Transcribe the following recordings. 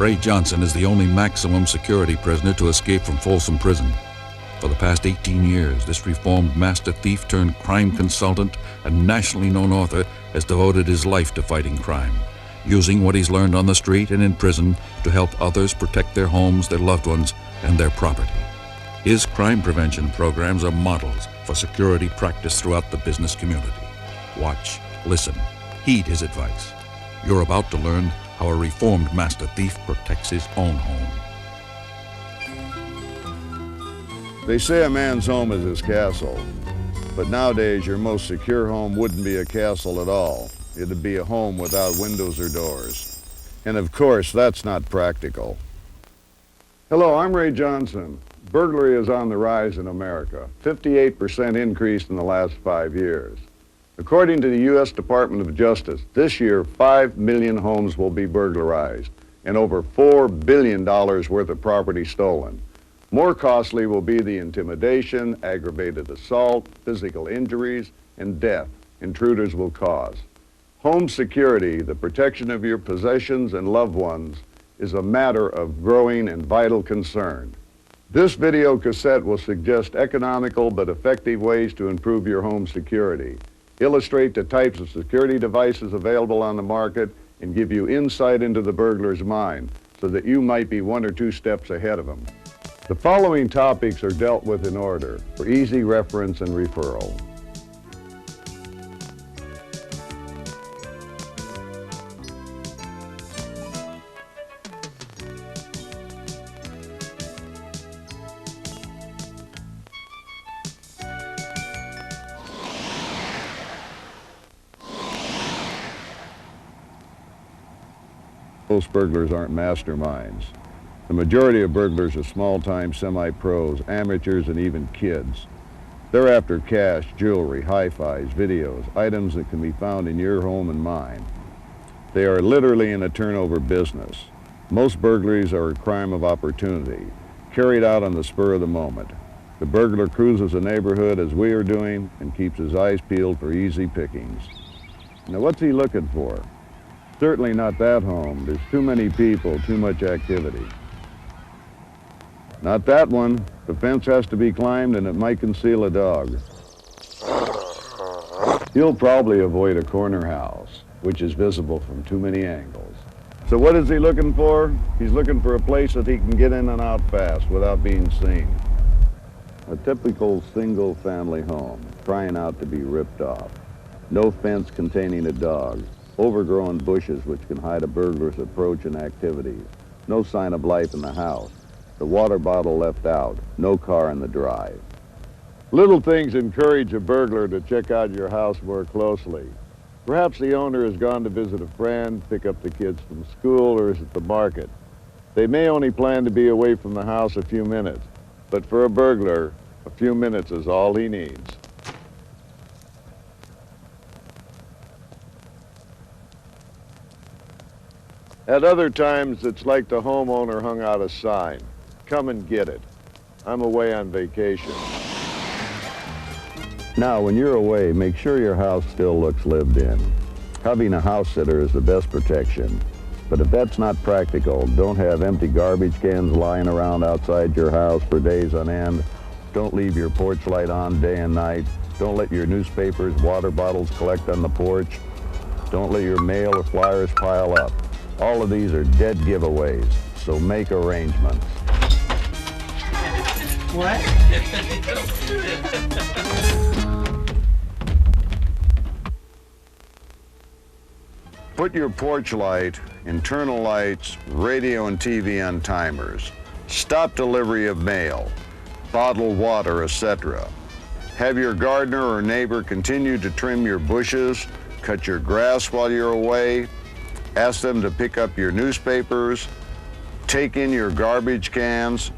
Ray Johnson is the only maximum security prisoner to escape from Folsom Prison. For the past 18 years, this reformed master thief turned crime consultant and nationally known author has devoted his life to fighting crime, using what he's learned on the street and in prison to help others protect their homes, their loved ones, and their property. His crime prevention programs are models for security practice throughout the business community. Watch, listen, heed his advice. You're about to learn how a reformed master thief protects his own home. They say a man's home is his castle, but nowadays your most secure home wouldn't be a castle at all. It'd be a home without windows or doors. And of course, that's not practical. Hello, I'm Ray Johnson. Burglary is on the rise in America, 58% increase in the last 5 years. According to the U.S. Department of Justice, this year 5 million homes will be burglarized and over $4 billion worth of property stolen. More costly will be the intimidation, aggravated assault, physical injuries, and death intruders will cause. Home security, the protection of your possessions and loved ones, is a matter of growing and vital concern. This video cassette will suggest economical but effective ways to improve your home security, illustrate the types of security devices available on the market, and give you insight into the burglar's mind so that you might be 1 or 2 steps ahead of them. The following topics are dealt with in order for easy reference and referral. Most burglars aren't masterminds. The majority of burglars are small-time semi-pros, amateurs, and even kids. They're after cash, jewelry, hi-fis, videos, items that can be found in your home and mine. They are literally in a turnover business. Most burglaries are a crime of opportunity, carried out on the spur of the moment. The burglar cruises a neighborhood as we are doing and keeps his eyes peeled for easy pickings. Now, what's he looking for? Certainly not that home. There's too many people, too much activity. Not that one. The fence has to be climbed and it might conceal a dog. He'll probably avoid a corner house, which is visible from too many angles. So what is he looking for? He's looking for a place that he can get in and out fast without being seen. A typical single-family home, trying out to be ripped off. No fence containing a dog. Overgrown bushes which can hide a burglar's approach and activities. No sign of life in the house. The water bottle left out. No car in the drive. Little things encourage a burglar to check out your house more closely. Perhaps the owner has gone to visit a friend, pick up the kids from school, or is at the market. They may only plan to be away from the house a few minutes, but for a burglar, a few minutes is all he needs. At other times, it's like the homeowner hung out a sign. Come and get it. I'm away on vacation. Now, when you're away, make sure your house still looks lived in. Having a house sitter is the best protection. But if that's not practical, don't have empty garbage cans lying around outside your house for days on end. Don't leave your porch light on day and night. Don't let your newspapers, water bottles collect on the porch. Don't let your mail or flyers pile up. All of these are dead giveaways, so make arrangements. What? Put your porch light, internal lights, radio and TV on timers. Stop delivery of mail, bottled water, etc. Have your gardener or neighbor continue to trim your bushes, cut your grass while you're away. Ask them to pick up your newspapers, take in your garbage cans.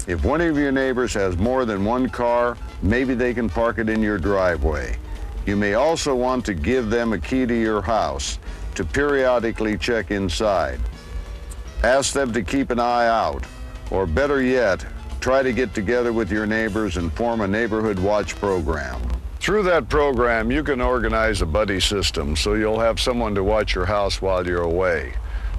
If one of your neighbors has more than one car, maybe they can park it in your driveway. You may also want to give them a key to your house to periodically check inside. Ask them to keep an eye out, or better yet, try to get together with your neighbors and form a neighborhood watch program. Through that program, you can organize a buddy system so you'll have someone to watch your house while you're away.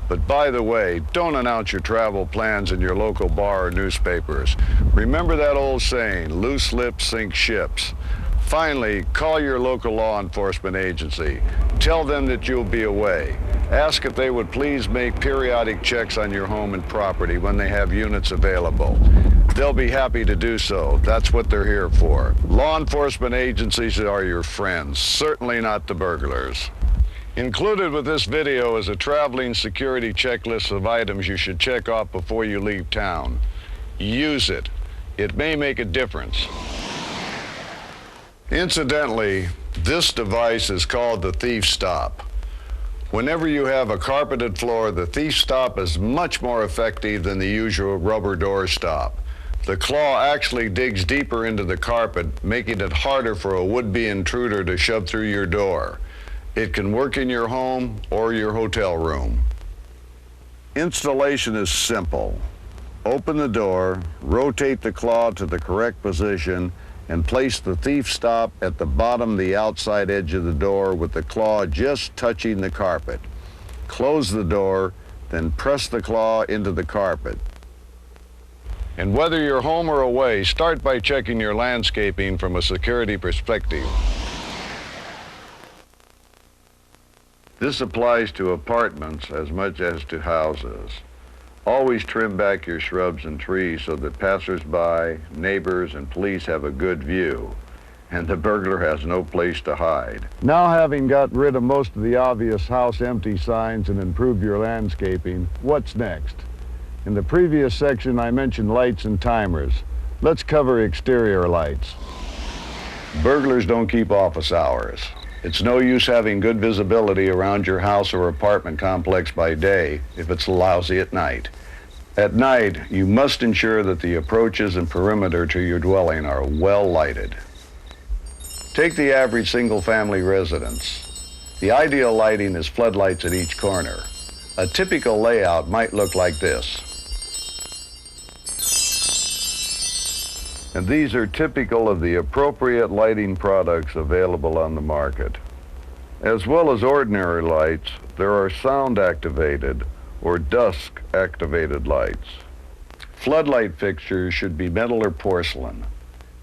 But by the way, don't announce your travel plans in your local bar or newspapers. Remember that old saying, loose lips sink ships. Finally, call your local law enforcement agency. Tell them that you'll be away. Ask if they would please make periodic checks on your home and property when they have units available. They'll be happy to do so. That's what they're here for. Law enforcement agencies are your friends, certainly not the burglars. Included with this video is a traveling security checklist of items you should check off before you leave town. Use it. It may make a difference. Incidentally, this device is called the Thief Stop. Whenever you have a carpeted floor, the Thief Stop is much more effective than the usual rubber door stop. The claw actually digs deeper into the carpet, making it harder for a would-be intruder to shove through your door. It can work in your home or your hotel room. Installation is simple. Open the door, rotate the claw to the correct position, and place the Thief Stop at the bottom of the outside edge of the door with the claw just touching the carpet. Close the door, then press the claw into the carpet. And whether you're home or away, start by checking your landscaping from a security perspective. This applies to apartments as much as to houses. Always trim back your shrubs and trees so that passers-by, neighbors, and police have a good view, and the burglar has no place to hide. Now, having got rid of most of the obvious house empty signs and improved your landscaping, what's next? In the previous section, I mentioned lights and timers. Let's cover exterior lights. Burglars don't keep office hours. It's no use having good visibility around your house or apartment complex by day if it's lousy at night. At night, you must ensure that the approaches and perimeter to your dwelling are well lighted. Take the average single-family residence. The ideal lighting is floodlights at each corner. A typical layout might look like this. And these are typical of the appropriate lighting products available on the market. As well as ordinary lights, there are sound-activated or dusk-activated lights. Floodlight fixtures should be metal or porcelain.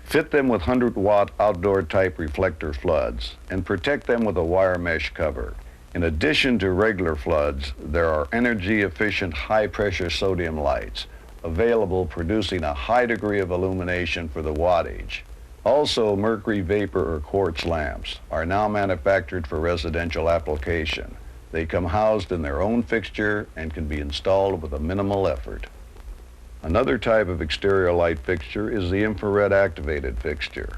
Fit them with 100-watt outdoor-type reflector floods and protect them with a wire mesh cover. In addition to regular floods, there are energy-efficient high-pressure sodium lights available, producing a high degree of illumination for the wattage. Also, mercury vapor or quartz lamps are now manufactured for residential application. They come housed in their own fixture and can be installed with a minimal effort. Another type of exterior light fixture is the infrared activated fixture.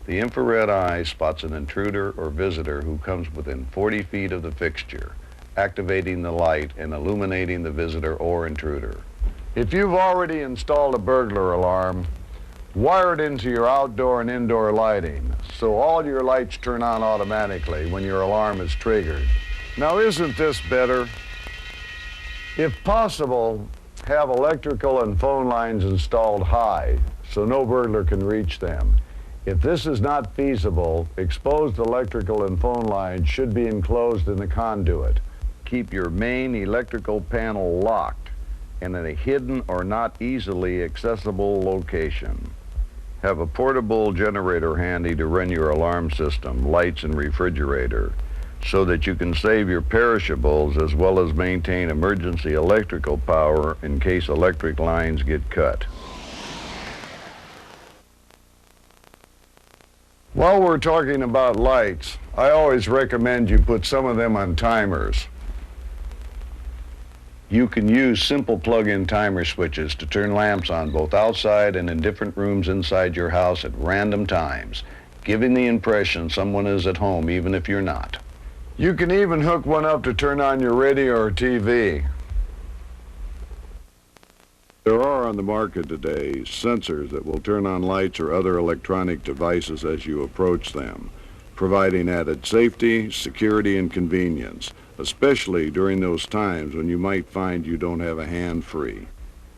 The infrared eye spots an intruder or visitor who comes within 40 feet of the fixture, activating the light and illuminating the visitor or intruder. If you've already installed a burglar alarm, wire it into your outdoor and indoor lighting so all your lights turn on automatically when your alarm is triggered. Now, isn't this better? If possible, have electrical and phone lines installed high so no burglar can reach them. If this is not feasible, exposed electrical and phone lines should be enclosed in the conduit. Keep your main electrical panel locked and in a hidden or not easily accessible location. Have a portable generator handy to run your alarm system, lights, and refrigerator so that you can save your perishables as well as maintain emergency electrical power in case electric lines get cut. While we're talking about lights, I always recommend you put some of them on timers. You can use simple plug-in timer switches to turn lamps on both outside and in different rooms inside your house at random times, giving the impression someone is at home even if you're not. You can even hook one up to turn on your radio or TV. There are on the market today sensors that will turn on lights or other electronic devices as you approach them, providing added safety, security, and convenience, especially during those times when you might find you don't have a hand free.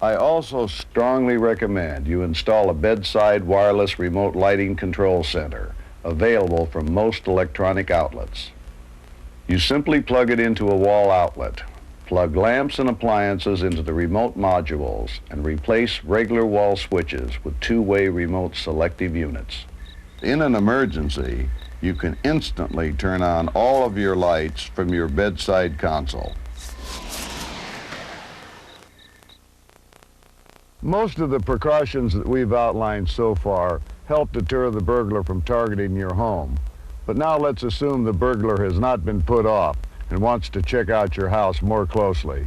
I also strongly recommend you install a bedside wireless remote lighting control center, available from most electronic outlets. You simply plug it into a wall outlet, Plug lamps and appliances into the remote modules and replace regular wall switches with two-way remote selective units. In an emergency, you can instantly turn on all of your lights from your bedside console. Most of the precautions that we've outlined so far help deter the burglar from targeting your home. But now let's assume the burglar has not been put off and wants to check out your house more closely.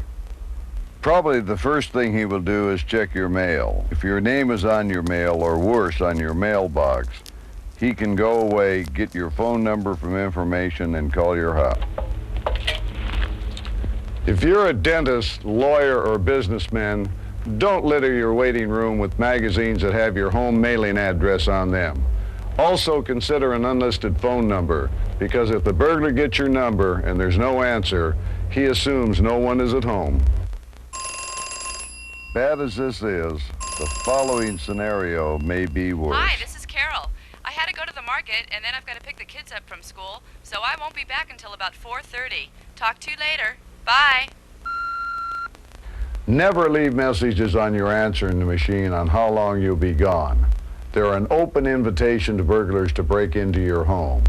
Probably the first thing he will do is check your mail. If your name is on your mail, or worse, on your mailbox, he can go away, get your phone number from information, and call your house. If you're a dentist, lawyer, or businessman, don't litter your waiting room with magazines that have your home mailing address on them. Also consider an unlisted phone number, because if the burglar gets your number and there's no answer, he assumes no one is at home. Bad as this is, the following scenario may be worse. Hi, this is Carol. I had to go to the market, and then I've got to pick the kids up from school, so I won't be back until about 4:30. Talk to you later. Bye. Never leave messages on your answering machine on how long you'll be gone. They're an open invitation to burglars to break into your home.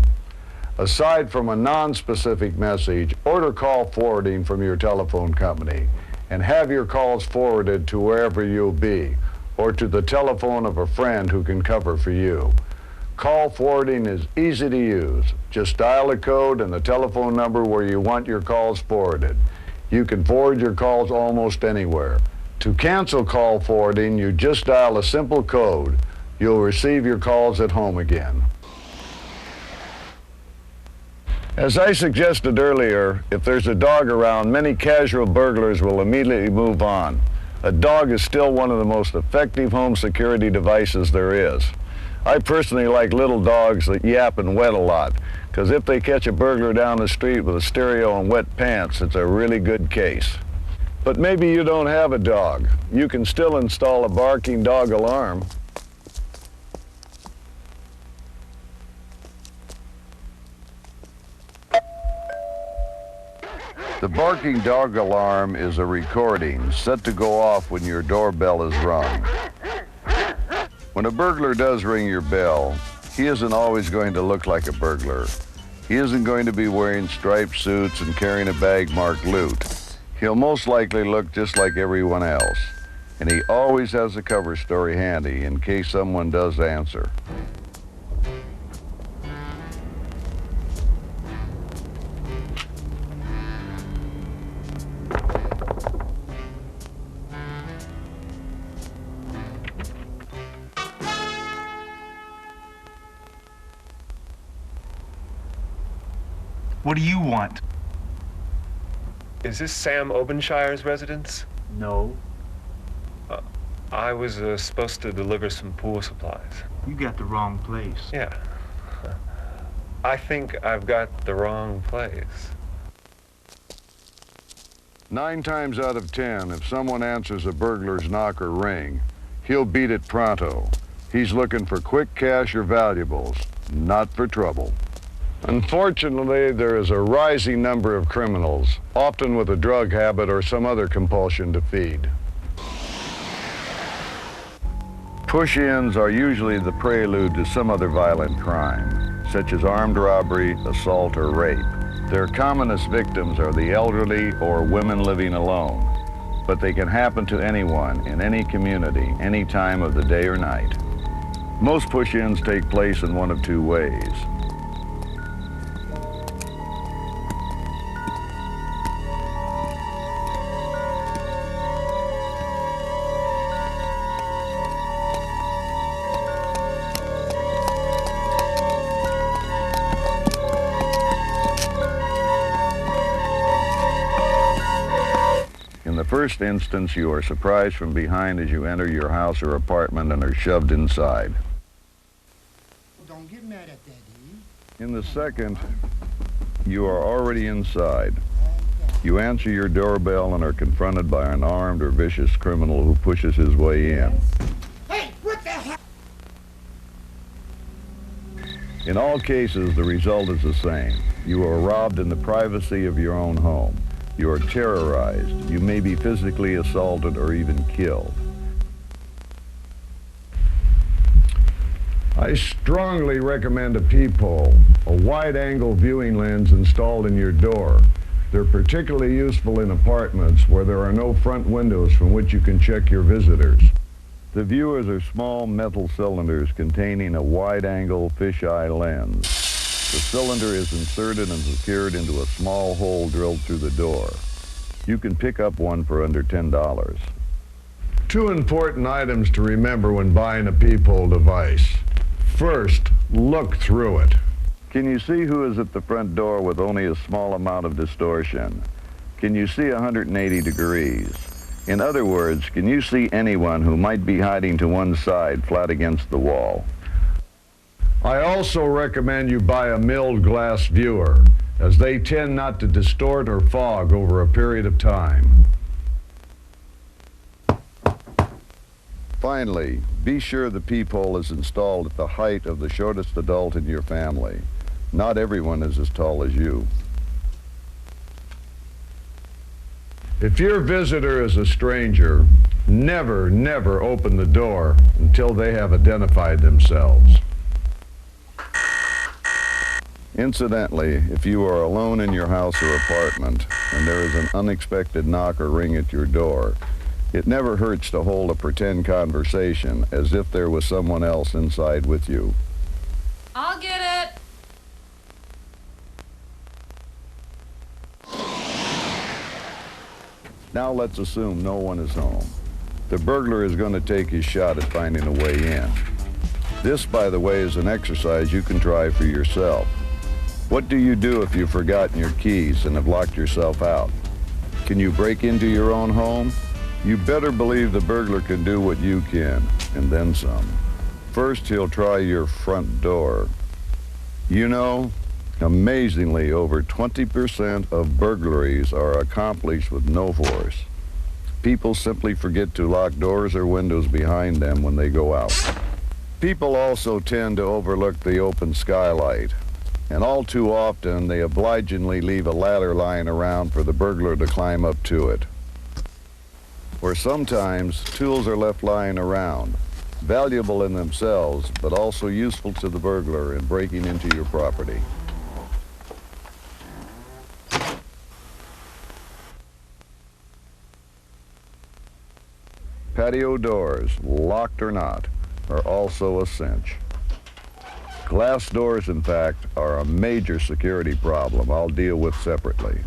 Aside from a non-specific message, order call forwarding from your telephone company and have your calls forwarded to wherever you'll be, or to the telephone of a friend who can cover for you. Call forwarding is easy to use. Just dial a code and the telephone number where you want your calls forwarded. You can forward your calls almost anywhere. To cancel call forwarding, you just dial a simple code. You'll receive your calls at home again. As I suggested earlier, if there's a dog around, many casual burglars will immediately move on. A dog is still one of the most effective home security devices there is. I personally like little dogs that yap and wet a lot, because if they catch a burglar down the street with a stereo and wet pants, it's a really good case. But maybe you don't have a dog. You can still install a barking dog alarm. The barking dog alarm is a recording set to go off when your doorbell is rung. When a burglar does ring your bell, he isn't always going to look like a burglar. He isn't going to be wearing striped suits and carrying a bag marked loot. He'll most likely look just like everyone else. And he always has a cover story handy in case someone does answer. What do you want? Is this Sam Obenshire's residence? No. I was supposed to deliver some pool supplies. You got the wrong place. Yeah. I think I've got the wrong place. 9 times out of 10, if someone answers a burglar's knock or ring, he'll beat it pronto. He's looking for quick cash or valuables, not for trouble. Unfortunately, there is a rising number of criminals, often with a drug habit or some other compulsion to feed. Push-ins are usually the prelude to some other violent crime, such as armed robbery, assault, or rape. Their commonest victims are the elderly or women living alone, but they can happen to anyone in any community, any time of the day or night. Most push-ins take place in one of two ways. In the first instance, you are surprised from behind as you enter your house or apartment and are shoved inside. Don't get mad at that, Eve. In the second, you are already inside. You answer your doorbell and are confronted by an armed or vicious criminal who pushes his way in. Hey, what the hell? In all cases, the result is the same. You are robbed in the privacy of your own home. You are terrorized. You may be physically assaulted or even killed. I strongly recommend a peephole, a wide-angle viewing lens installed in your door. They're particularly useful in apartments where there are no front windows from which you can check your visitors. The viewers are small metal cylinders containing a wide-angle fisheye lens. The cylinder is inserted and secured into a small hole drilled through the door. You can pick up one for under $10. Two important items to remember when buying a peephole device. First, look through it. Can you see who is at the front door with only a small amount of distortion? Can you see 180 degrees? In other words, can you see anyone who might be hiding to one side, flat against the wall? I also recommend you buy a milled glass viewer, as they tend not to distort or fog over a period of time. Finally, be sure the peephole is installed at the height of the shortest adult in your family. Not everyone is as tall as you. If your visitor is a stranger, never open the door until they have identified themselves. Incidentally, if you are alone in your house or apartment and there is an unexpected knock or ring at your door, it never hurts to hold a pretend conversation as if there was someone else inside with you. I'll get it. Now let's assume no one is home. The burglar is going to take his shot at finding a way in. This, by the way, is an exercise you can try for yourself. What do you do if you've forgotten your keys and have locked yourself out? Can you break into your own home? You better believe the burglar can do what you can, and then some. First, he'll try your front door. You know, amazingly, over 20% of burglaries are accomplished with no force. People simply forget to lock doors or windows behind them when they go out. People also tend to overlook the open skylight, and all too often they obligingly leave a ladder lying around for the burglar to climb up to it. Or sometimes tools are left lying around, valuable in themselves, but also useful to the burglar in breaking into your property. Patio doors, locked or not, are also a cinch. Glass doors, in fact, are a major security problem I'll deal with separately.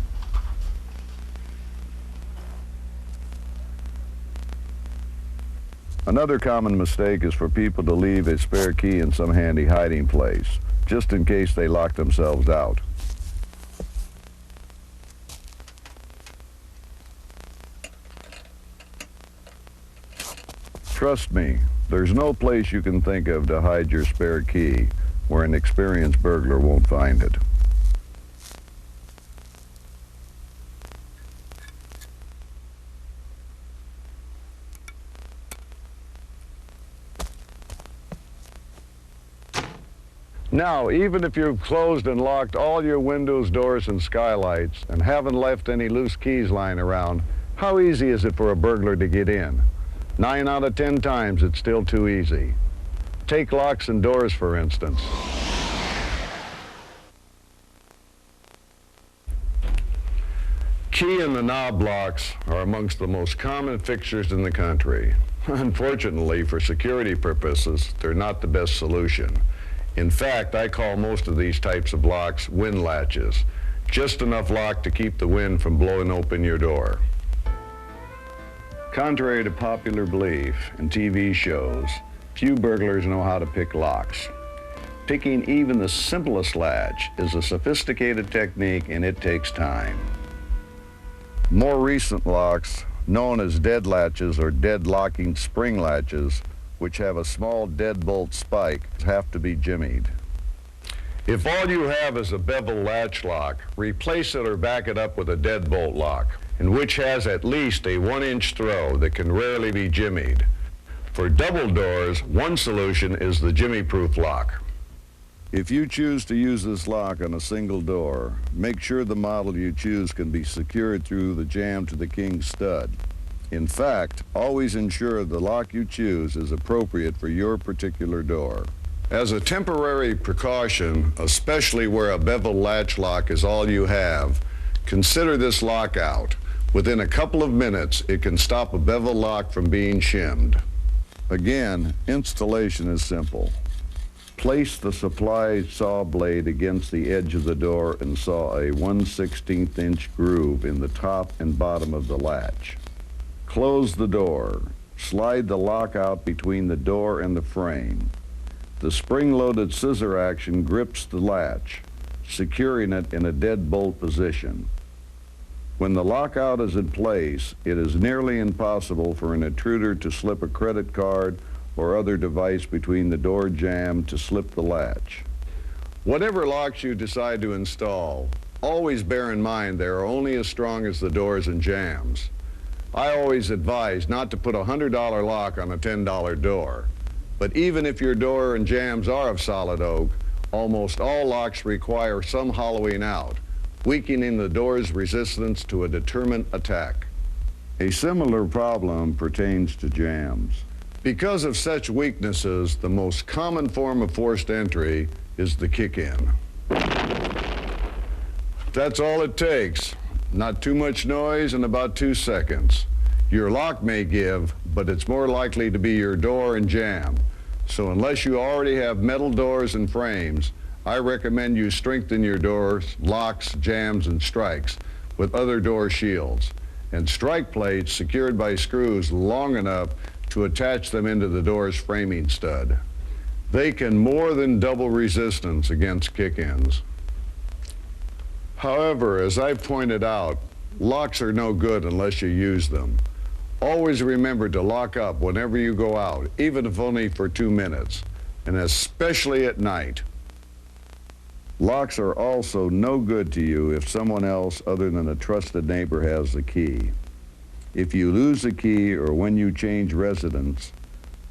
Another common mistake is for people to leave a spare key in some handy hiding place, just in case they lock themselves out. Trust me, there's no place you can think of to hide your spare key where an experienced burglar won't find it. Now, even if you've closed and locked all your windows, doors, and skylights and haven't left any loose keys lying around, how easy is it for a burglar to get in? 9 out of 10 times, it's still too easy. Take locks and doors, for instance. Key and the knob locks are amongst the most common fixtures in the country. Unfortunately, for security purposes, they're not the best solution. In fact, I call most of these types of locks wind latches. Just enough lock to keep the wind from blowing open your door. Contrary to popular belief in TV shows, few burglars know how to pick locks. Picking even the simplest latch is a sophisticated technique, and it takes time. More recent locks, known as dead latches or dead locking spring latches, which have a small deadbolt spike, have to be jimmied. If all you have is a bevel latch lock, replace it or back it up with a deadbolt lock, and which has at least a 1-inch throw that can rarely be jimmied. For double doors, one solution is the jimmy-proof lock. If you choose to use this lock on a single door, make sure the model you choose can be secured through the jamb to the king stud. In fact, always ensure the lock you choose is appropriate for your particular door. As a temporary precaution, especially where a bevel latch lock is all you have, consider this lockout. Within a couple of minutes, it can stop a bevel lock from being shimmed. Again, installation is simple. Place the supply saw blade against the edge of the door and saw a 1/16 inch groove in the top and bottom of the latch. Close the door. Slide the lock out between the door and the frame. The spring-loaded scissor action grips the latch, securing it in a deadbolt position. When the lockout is in place, it is nearly impossible for an intruder to slip a credit card or other device between the door jamb to slip the latch. Whatever locks you decide to install, always bear in mind they are only as strong as the doors and jambs. I always advise not to put a $100 lock on a $10 door. But even if your door and jambs are of solid oak, almost all locks require some hollowing out, weakening the door's resistance to a determined attack. A similar problem pertains to jambs. Because of such weaknesses, the most common form of forced entry is the kick-in. That's all it takes. Not too much noise in about 2 seconds. Your lock may give, but it's more likely to be your door and jamb. So unless you already have metal doors and frames, I recommend you strengthen your doors, locks, jambs, and strikes with other door shields and strike plates secured by screws long enough to attach them into the door's framing stud. They can more than double resistance against kick-ins. However, as I've pointed out, locks are no good unless you use them. Always remember to lock up whenever you go out, even if only for 2 minutes, and especially at night. Locks are also no good to you if someone else other than a trusted neighbor has the key. If you lose the key or when you change residence,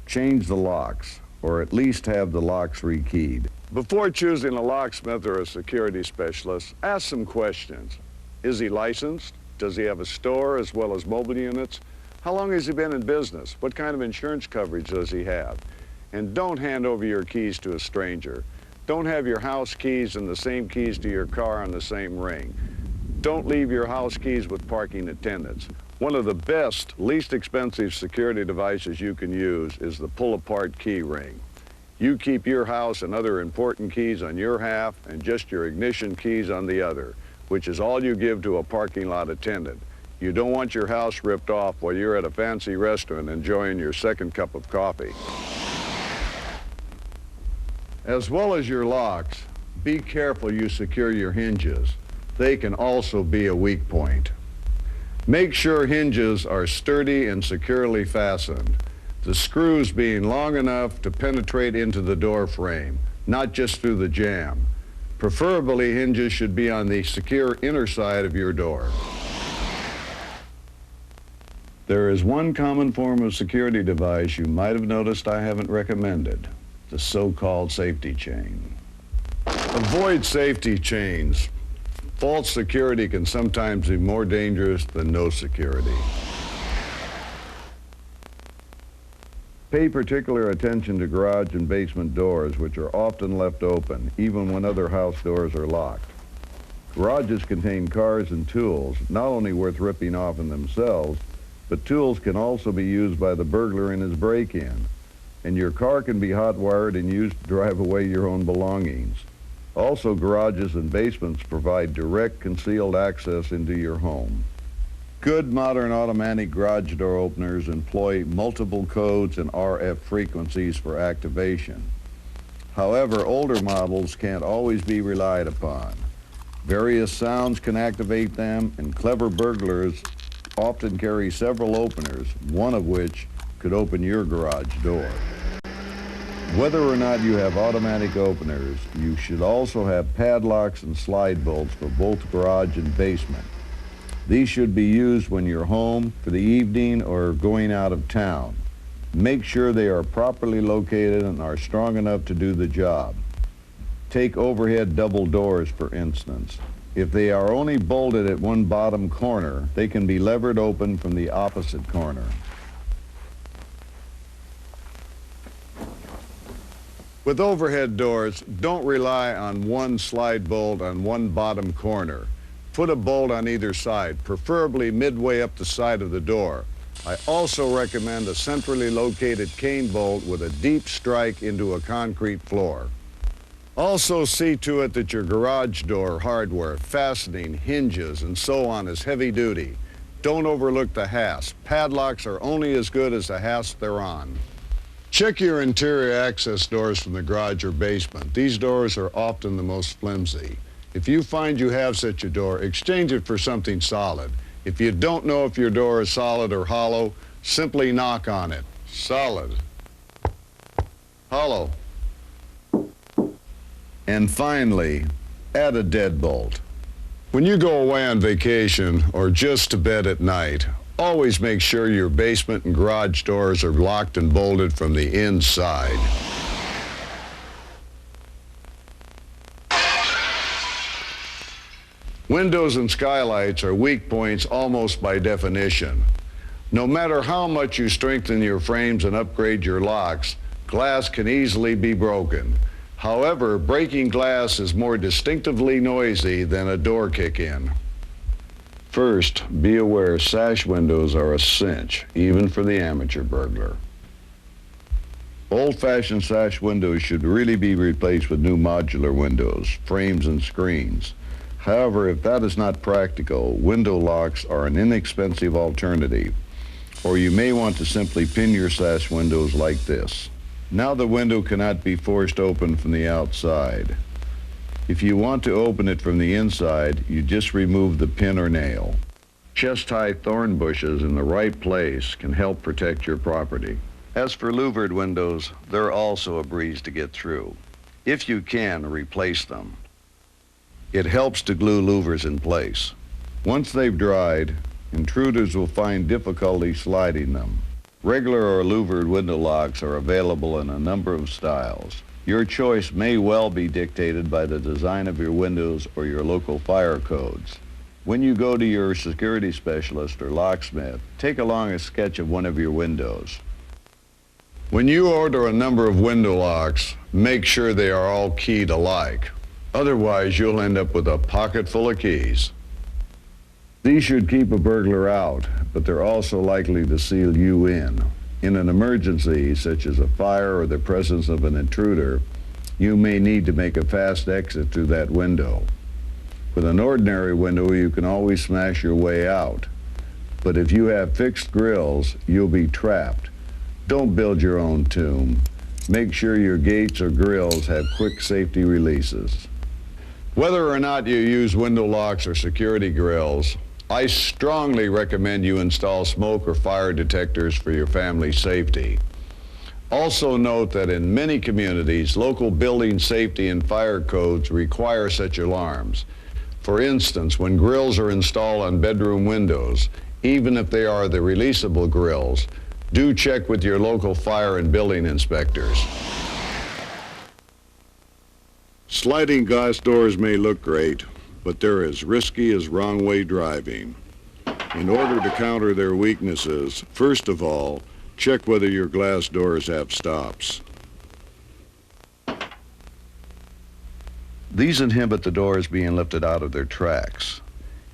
change the locks, or at least have the locks rekeyed. Before choosing a locksmith or a security specialist, ask some questions. Is he licensed? Does he have a store as well as mobile units? How long has he been in business? What kind of insurance coverage does he have? And don't hand over your keys to a stranger. Don't have your house keys and the same keys to your car on the same ring. Don't leave your house keys with parking attendants. One of the best, least expensive security devices you can use is the pull-apart key ring. You keep your house and other important keys on your half and just your ignition keys on the other, which is all you give to a parking lot attendant. You don't want your house ripped off while you're at a fancy restaurant enjoying your second cup of coffee. As well as your locks, be careful you secure your hinges. They can also be a weak point. Make sure hinges are sturdy and securely fastened, the screws being long enough to penetrate into the door frame, not just through the jamb. Preferably, hinges should be on the secure inner side of your door. There is one common form of security device you might have noticed I haven't recommended, the so-called safety chain. Avoid safety chains. False security can sometimes be more dangerous than no security. Pay particular attention to garage and basement doors, which are often left open, even when other house doors are locked. Garages contain cars and tools, not only worth ripping off in themselves, but tools can also be used by the burglar in his break-in. And your car can be hot-wired and used to drive away your own belongings. Also, garages and basements provide direct concealed access into your home. Good modern automatic garage door openers employ multiple codes and RF frequencies for activation. However, older models can't always be relied upon. Various sounds can activate them, and clever burglars often carry several openers, one of which could open your garage door. Whether or not you have automatic openers, you should also have padlocks and slide bolts for both garage and basement. These should be used when you're home for the evening or going out of town. Make sure they are properly located and are strong enough to do the job. Take overhead double doors, for instance. If they are only bolted at one bottom corner, they can be levered open from the opposite corner. With overhead doors, don't rely on one slide bolt on one bottom corner. Put a bolt on either side, preferably midway up the side of the door. I also recommend a centrally located cane bolt with a deep strike into a concrete floor. Also see to it that your garage door hardware, fastening, hinges, and so on is heavy duty. Don't overlook the hasp. Padlocks are only as good as the hasp they're on. Check your interior access doors from the garage or basement. These doors are often the most flimsy. If you find you have such a door, exchange it for something solid. If you don't know if your door is solid or hollow, simply knock on it. Solid. Hollow. And finally, add a deadbolt. When you go away on vacation or just to bed at night, always make sure your basement and garage doors are locked and bolted from the inside. Windows and skylights are weak points almost by definition. No matter how much you strengthen your frames and upgrade your locks, glass can easily be broken. However, breaking glass is more distinctively noisy than a door kick-in. First, be aware sash windows are a cinch, even for the amateur burglar. Old-fashioned sash windows should really be replaced with new modular windows, frames, and screens. However, if that is not practical, window locks are an inexpensive alternative, or you may want to simply pin your sash windows like this. Now the window cannot be forced open from the outside. If you want to open it from the inside, you just remove the pin or nail. Chest-high thorn bushes in the right place can help protect your property. As for louvered windows, they're also a breeze to get through. If you can, replace them. It helps to glue louvers in place. Once they've dried, intruders will find difficulty sliding them. Regular or louvered window locks are available in a number of styles. Your choice may well be dictated by the design of your windows or your local fire codes. When you go to your security specialist or locksmith, take along a sketch of one of your windows. When you order a number of window locks, make sure they are all keyed alike. Otherwise, you'll end up with a pocket full of keys. These should keep a burglar out, but they're also likely to seal you in. In an emergency, such as a fire or the presence of an intruder, you may need to make a fast exit through that window. With an ordinary window, you can always smash your way out. But if you have fixed grills, you'll be trapped. Don't build your own tomb. Make sure your gates or grills have quick safety releases. Whether or not you use window locks or security grills, I strongly recommend you install smoke or fire detectors for your family's safety. Also note that in many communities, local building safety and fire codes require such alarms. For instance, when grills are installed on bedroom windows, even if they are the releasable grills, do check with your local fire and building inspectors. Sliding glass doors may look great, but they're as risky as wrong-way driving. In order to counter their weaknesses, first of all, check whether your glass doors have stops. These inhibit the doors being lifted out of their tracks.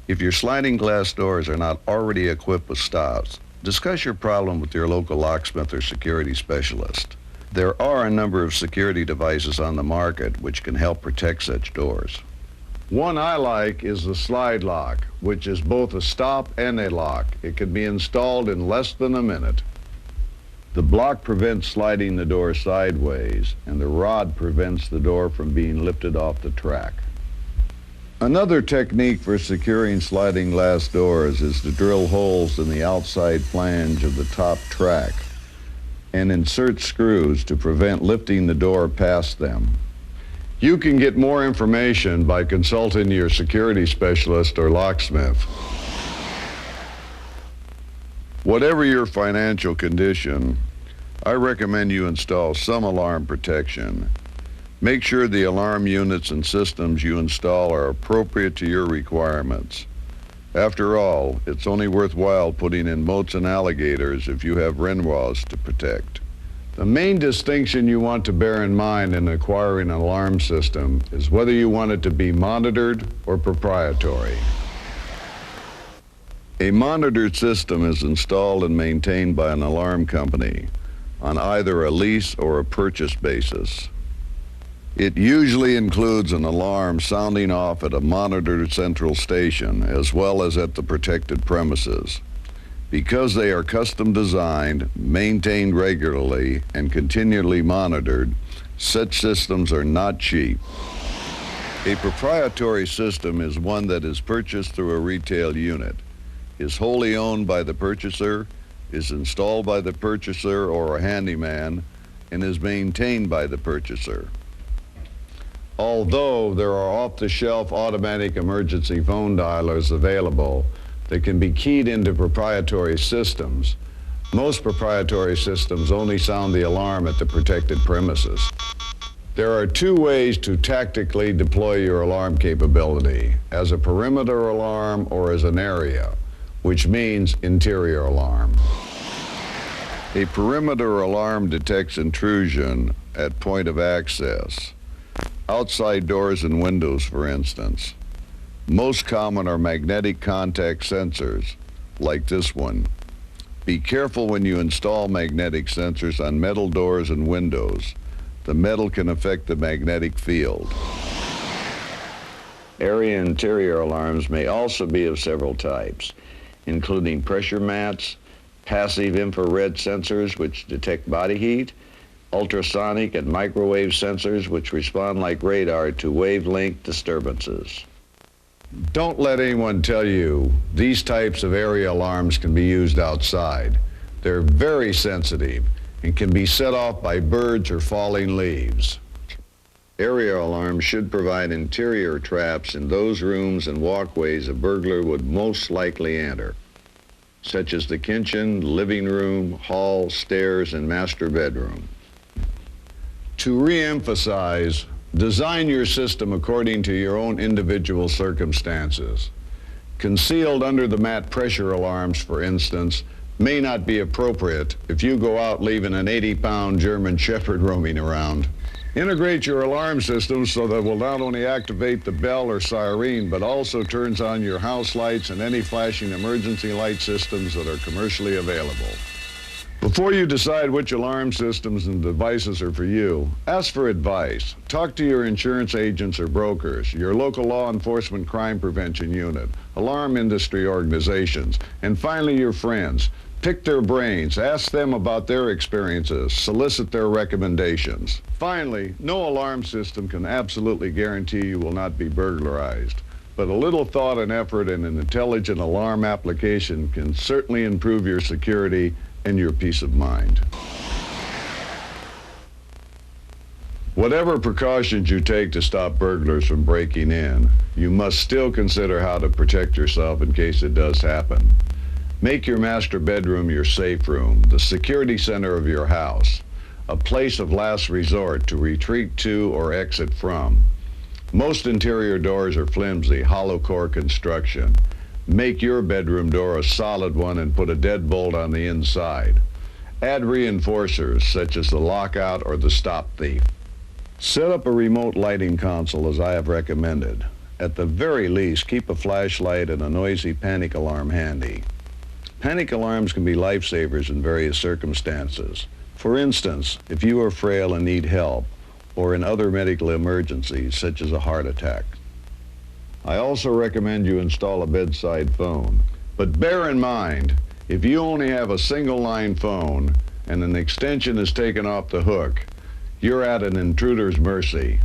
If your sliding glass doors are not already equipped with stops, discuss your problem with your local locksmith or security specialist. There are a number of security devices on the market which can help protect such doors. One I like is the slide lock, which is both a stop and a lock. It can be installed in less than a minute. The block prevents sliding the door sideways, and the rod prevents the door from being lifted off the track. Another technique for securing sliding glass doors is to drill holes in the outside flange of the top track and insert screws to prevent lifting the door past them. You can get more information by consulting your security specialist or locksmith. Whatever your financial condition, I recommend you install some alarm protection. Make sure the alarm units and systems you install are appropriate to your requirements. After all, it's only worthwhile putting in moats and alligators if you have Renoirs to protect. The main distinction you want to bear in mind in acquiring an alarm system is whether you want it to be monitored or proprietary. A monitored system is installed and maintained by an alarm company on either a lease or a purchase basis. It usually includes an alarm sounding off at a monitored central station as well as at the protected premises. Because they are custom designed, maintained regularly, and continually monitored, such systems are not cheap. A proprietary system is one that is purchased through a retail unit, is wholly owned by the purchaser, is installed by the purchaser or a handyman, and is maintained by the purchaser. Although there are off-the-shelf automatic emergency phone dialers available that can be keyed into proprietary systems, most proprietary systems only sound the alarm at the protected premises. There are two ways to tactically deploy your alarm capability, as a perimeter alarm or as an area, which means interior alarm. A perimeter alarm detects intrusion at point of access. Outside doors and windows, for instance. Most common are magnetic contact sensors, like this one. Be careful when you install magnetic sensors on metal doors and windows. The metal can affect the magnetic field. Area interior alarms may also be of several types, including pressure mats, passive infrared sensors which detect body heat, ultrasonic and microwave sensors which respond like radar to wavelength disturbances. Don't let anyone tell you these types of area alarms can be used outside. They're very sensitive and can be set off by birds or falling leaves. Area alarms should provide interior traps in those rooms and walkways a burglar would most likely enter, such as the kitchen, living room, hall, stairs, and master bedroom. To re-emphasize, design your system according to your own individual circumstances. Concealed under the mat pressure alarms, for instance, may not be appropriate if you go out leaving an 80-pound German Shepherd roaming around. Integrate your alarm system so that it will not only activate the bell or siren, but also turns on your house lights and any flashing emergency light systems that are commercially available. Before you decide which alarm systems and devices are for you, ask for advice. Talk to your insurance agents or brokers, your local law enforcement crime prevention unit, alarm industry organizations, and finally your friends. Pick their brains, ask them about their experiences, solicit their recommendations. Finally, no alarm system can absolutely guarantee you will not be burglarized, but a little thought and effort in an intelligent alarm application can certainly improve your security and your peace of mind. Whatever precautions you take to stop burglars from breaking in, you must still consider how to protect yourself in case it does happen. Make your master bedroom your safe room, the security center of your house, a place of last resort to retreat to or exit from. Most interior doors are flimsy, hollow core construction. Make your bedroom door a solid one and put a deadbolt on the inside. Add reinforcers such as the lockout or the stop thief. Set up a remote lighting console as I have recommended. At the very least, keep a flashlight and a noisy panic alarm handy. Panic alarms can be lifesavers in various circumstances. For instance, if you are frail and need help, or in other medical emergencies such as a heart attack. I also recommend you install a bedside phone. But bear in mind, if you only have a single line phone and an extension is taken off the hook, you're at an intruder's mercy.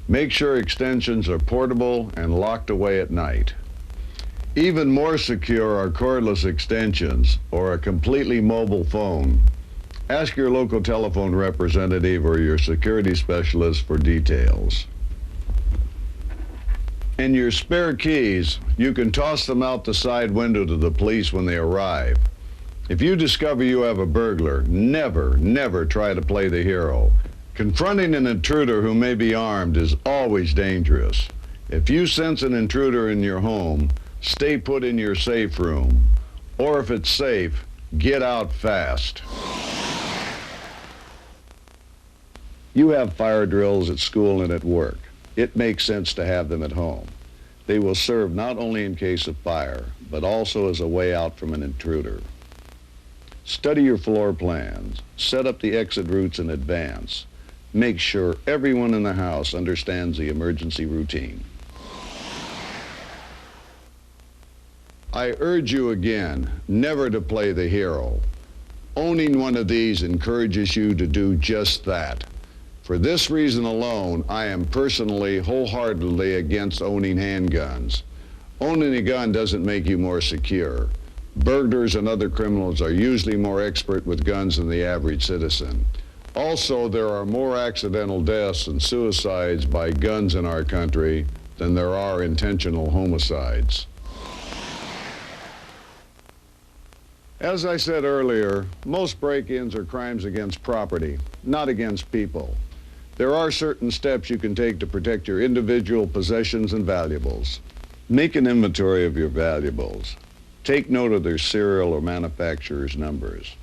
Make sure extensions are portable and locked away at night. Even more secure are cordless extensions or a completely mobile phone. Ask your local telephone representative or your security specialist for details. And your spare keys, you can toss them out the side window to the police when they arrive. If you discover you have a burglar, never try to play the hero. Confronting an intruder who may be armed is always dangerous. If you sense an intruder in your home, stay put in your safe room. Or if it's safe, get out fast. You have fire drills at school and at work. It makes sense to have them at home. They will serve not only in case of fire, but also as a way out from an intruder. Study your floor plans. Set up the exit routes in advance. Make sure everyone in the house understands the emergency routine. I urge you again, never to play the hero. Owning one of these encourages you to do just that. For this reason alone, I am personally wholeheartedly against owning handguns. Owning a gun doesn't make you more secure. Burglars and other criminals are usually more expert with guns than the average citizen. Also, there are more accidental deaths and suicides by guns in our country than there are intentional homicides. As I said earlier, most break-ins are crimes against property, not against people. There are certain steps you can take to protect your individual possessions and valuables. Make an inventory of your valuables. Take note of their serial or manufacturer's numbers.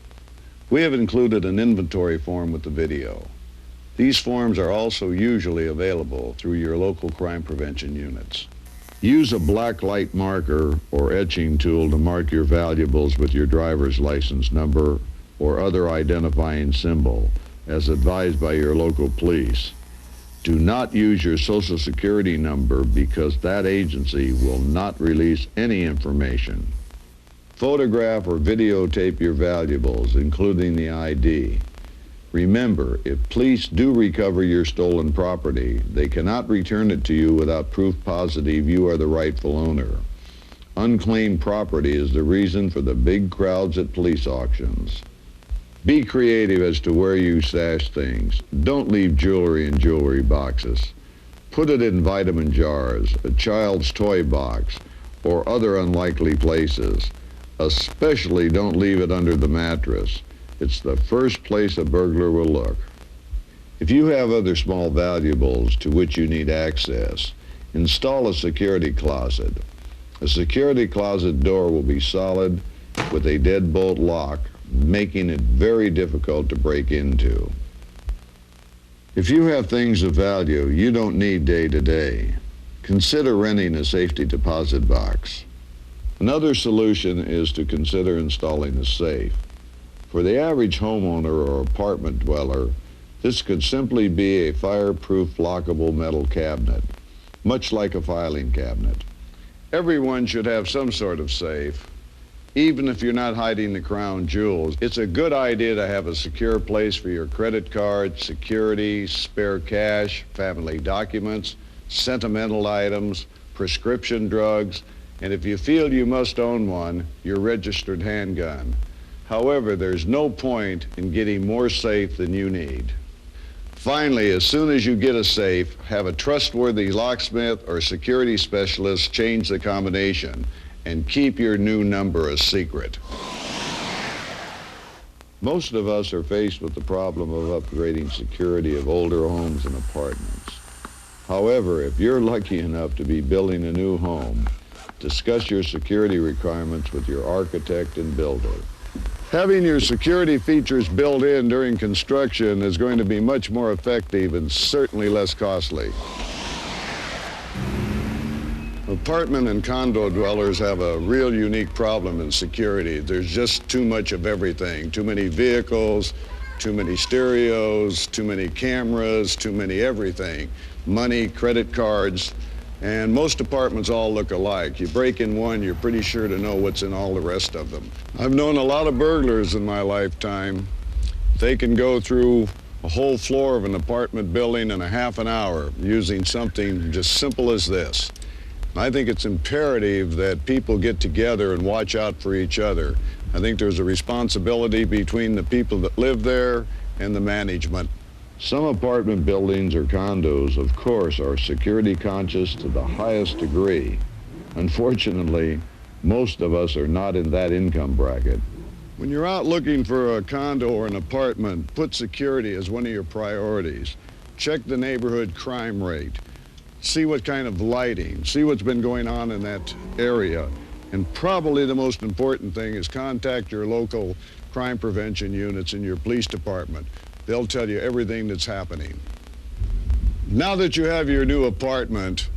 We have included an inventory form with the video. These forms are also usually available through your local crime prevention units. Use a black light marker or etching tool to mark your valuables with your driver's license number or other identifying symbol, as advised by your local police. Do not use your Social Security number because that agency will not release any information. Photograph or videotape your valuables, including the ID. Remember, if police do recover your stolen property, they cannot return it to you without proof positive you are the rightful owner. Unclaimed property is the reason for the big crowds at police auctions. Be creative as to where you stash things. Don't leave jewelry in jewelry boxes. Put it in vitamin jars, a child's toy box, or other unlikely places. Especially don't leave it under the mattress. It's the first place a burglar will look. If you have other small valuables to which you need access, install a security closet. A security closet door will be solid with a deadbolt lock, making it very difficult to break into. If you have things of value you don't need day to day, consider renting a safety deposit box. Another solution is to consider installing a safe. For the average homeowner or apartment dweller, this could simply be a fireproof lockable metal cabinet, much like a filing cabinet. Everyone should have some sort of safe. Even if you're not hiding the crown jewels, it's a good idea to have a secure place for your credit card, security, spare cash, family documents, sentimental items, prescription drugs, and if you feel you must own one, your registered handgun. However, there's no point in getting more safe than you need. Finally, as soon as you get a safe, have a trustworthy locksmith or security specialist change the combination and keep your new number a secret. Most of us are faced with the problem of upgrading security of older homes and apartments. However, if you're lucky enough to be building a new home, discuss your security requirements with your architect and builder. Having your security features built in during construction is going to be much more effective and certainly less costly. Apartment and condo dwellers have a real unique problem in security. There's just too much of everything. Too many vehicles, too many stereos, too many cameras, too many everything. Money, credit cards, and most apartments all look alike. You break in one, you're pretty sure to know what's in all the rest of them. I've known a lot of burglars in my lifetime. They can go through a whole floor of an apartment building in a half an hour using something just simple as this. I think it's imperative that people get together and watch out for each other. I think there's a responsibility between the people that live there and the management. Some apartment buildings or condos, of course, are security conscious to the highest degree. Unfortunately, most of us are not in that income bracket. When you're out looking for a condo or an apartment, put security as one of your priorities. Check the neighborhood crime rate. See what kind of lighting, see what's been going on in that area. And probably the most important thing is contact your local crime prevention units in your police department. They'll tell you everything that's happening. Now that you have your new apartment,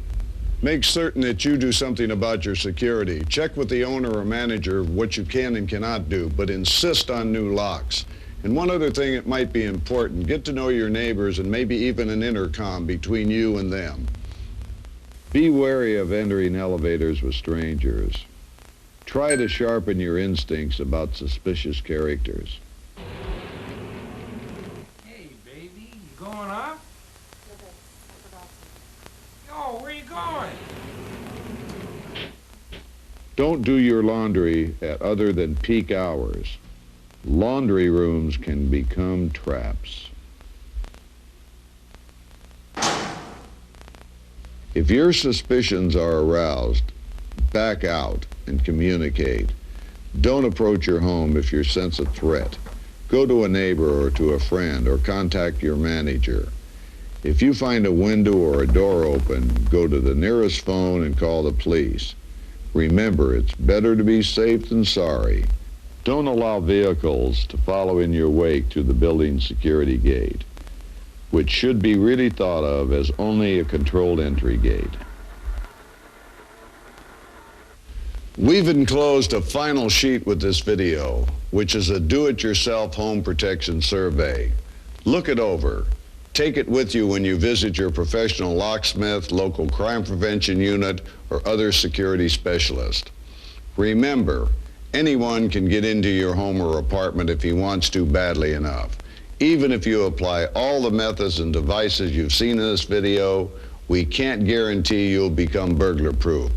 make certain that you do something about your security. Check with the owner or manager what you can and cannot do, but insist on new locks. And one other thing that might be important, get to know your neighbors and maybe even an intercom between you and them. Be wary of entering elevators with strangers. Try to sharpen your instincts about suspicious characters. Hey, baby, you going up? Yo, where you going? Don't do your laundry at other than peak hours. Laundry rooms can become traps. If your suspicions are aroused, back out and communicate. Don't approach your home if you sense a threat. Go to a neighbor or to a friend or contact your manager. If you find a window or a door open, go to the nearest phone and call the police. Remember, it's better to be safe than sorry. Don't allow vehicles to follow in your wake to the building security gate, which should be really thought of as only a controlled entry gate. We've enclosed a final sheet with this video, which is a do-it-yourself home protection survey. Look it over. Take it with you when you visit your professional locksmith, local crime prevention unit, or other security specialist. Remember, anyone can get into your home or apartment if he wants to badly enough. Even if you apply all the methods and devices you've seen in this video, we can't guarantee you'll become burglar-proof.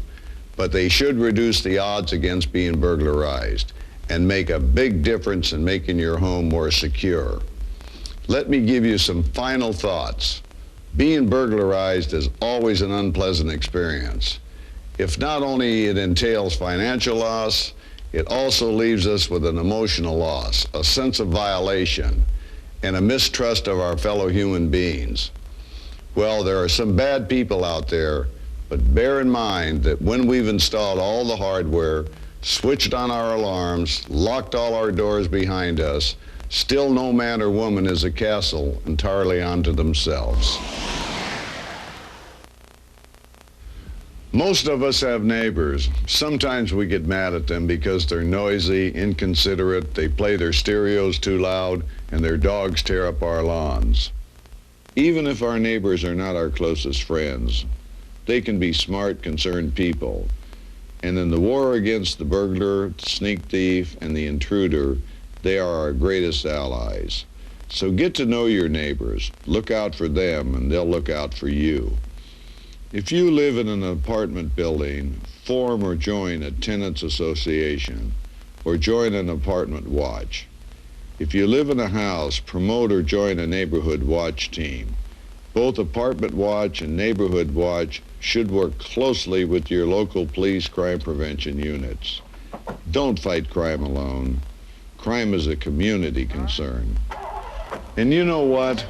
But they should reduce the odds against being burglarized and make a big difference in making your home more secure. Let me give you some final thoughts. Being burglarized is always an unpleasant experience. If not only it entails financial loss, it also leaves us with an emotional loss, a sense of violation, and a mistrust of our fellow human beings. Well, there are some bad people out there, but bear in mind that when we've installed all the hardware, switched on our alarms, locked all our doors behind us, still no man or woman is a castle entirely unto themselves. Most of us have neighbors. Sometimes we get mad at them because they're noisy, inconsiderate, they play their stereos too loud, and their dogs tear up our lawns. Even if our neighbors are not our closest friends, they can be smart, concerned people. And in the war against the burglar, the sneak thief, and the intruder, they are our greatest allies. So get to know your neighbors, look out for them, and they'll look out for you. If you live in an apartment building, form or join a tenants association, or join an apartment watch. If you live in a house, promote or join a neighborhood watch team. Both Apartment Watch and Neighborhood Watch should work closely with your local police crime prevention units. Don't fight crime alone. Crime is a community concern. And you know what?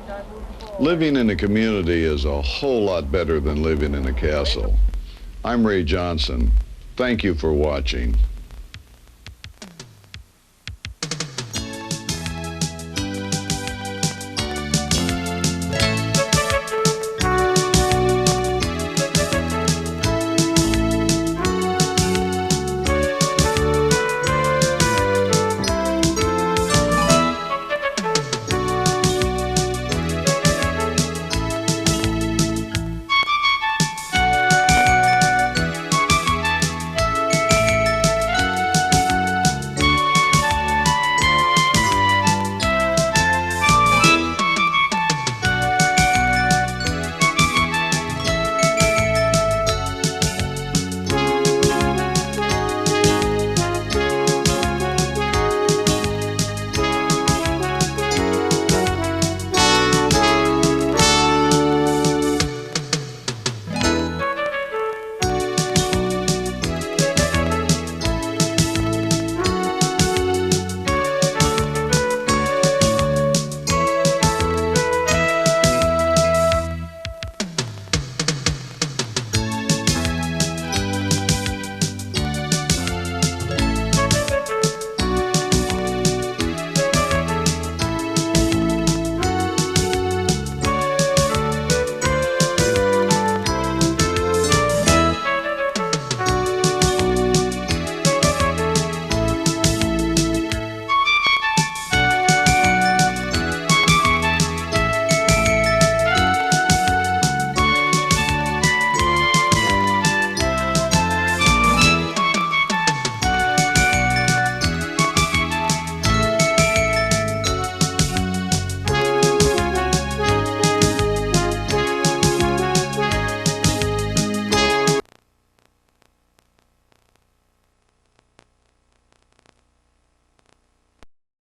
Living in a community is a whole lot better than living in a castle. I'm Ray Johnson. Thank you for watching.